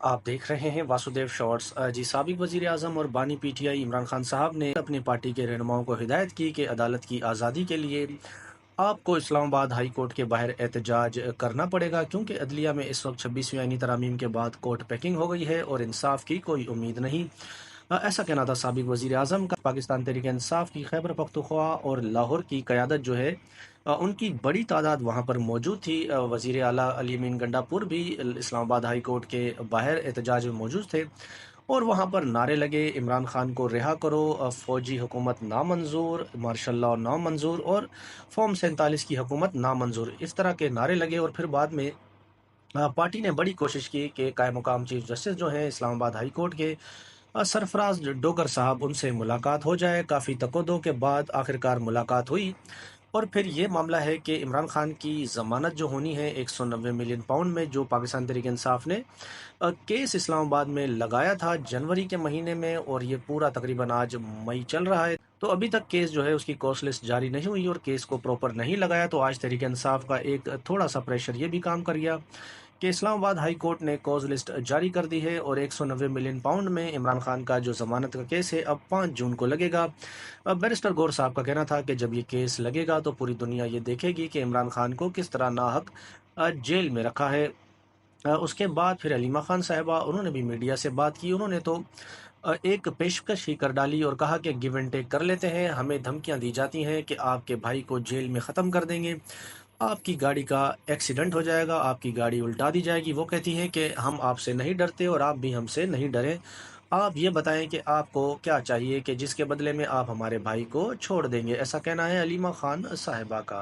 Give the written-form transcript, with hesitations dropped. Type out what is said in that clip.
आप देख रहे हैं वासुदेव शॉर्ट्स। जी, साबिक वजीर आजम और बानी पीटीआई इमरान खान साहब ने अपनी पार्टी के रहनुमाओं को हिदायत की कि अदालत की आज़ादी के लिए आपको इस्लामाबाद हाई कोर्ट के बाहर एहतजाज करना पड़ेगा, क्योंकि अदलिया में इस वक्त 26वीं आईनी तरमीम के बाद कोर्ट पैकिंग हो गई है और इंसाफ की कोई उम्मीद नहीं। ऐसा कहना था साबिक वजीर आजम का। पाकिस्तान तहरीक इंसाफ की खैबर पख्तूनख्वा और लाहौर की क़यादत जो है, उनकी बड़ी तादाद वहाँ पर मौजूद थी। वज़ीर आला अली अमीन गंडापुर भी इस्लामाबाद हाई कोर्ट के बाहर एहतजाज में मौजूद थे और वहाँ पर नारे लगे, इमरान खान को रिहा करो, फ़ौजी हुकूमत नामंजूर, मार्शल लॉ नामंजूर और फॉर्म 47 की हुकूमत नामंजूर, इस तरह के नारे लगे। और फिर बाद में पार्टी ने बड़ी कोशिश की कि कायम मुकाम चीफ जस्टिस जो हैं इस्लामाबाद हाई कोर्ट के, सरफराज डोगर साहब, उनसे मुलाकात हो जाए। काफ़ी तकोदो के बाद आखिरकार मुलाकात हुई और फिर ये मामला है कि इमरान खान की ज़मानत जो होनी है 190 मिलियन पाउंड में, जो पाकिस्तान तहरीक इंसाफ ने केस इस्लामाबाद में लगाया था जनवरी के महीने में, और ये पूरा तकरीबन आज मई चल रहा है, तो अभी तक केस जो है उसकी कॉस्ट लिस्ट जारी नहीं हुई और केस को प्रॉपर नहीं लगाया। तो आज तहरीक इंसाफ का एक थोड़ा सा प्रेशर ये भी काम कर गया कि इस्लामाबाद हाई कोर्ट ने कॉज लिस्ट जारी कर दी है और 190 मिलियन पाउंड में इमरान खान का जो ज़मानत का केस है अब 5 जून को लगेगा। बैरिस्टर गौर साहब का कहना था कि जब ये केस लगेगा तो पूरी दुनिया ये देखेगी कि इमरान खान को किस तरह नाहक जेल में रखा है। उसके बाद फिर अलीमा खान साहिबा, उन्होंने भी मीडिया से बात की। उन्होंने तो एक पेशकश ही कर डाली और कहा कि गिव एंड टेक कर लेते हैं। हमें धमकियां दी जाती हैं कि आपके भाई को जेल में ख़त्म कर देंगे, आपकी गाड़ी का एक्सीडेंट हो जाएगा, आपकी गाड़ी उल्टा दी जाएगी। वो कहती हैं कि हम आपसे नहीं डरते और आप भी हमसे नहीं डरें। आप ये बताएं कि आपको क्या चाहिए कि जिसके बदले में आप हमारे भाई को छोड़ देंगे। ऐसा कहना है अलीमा खान साहिबा का।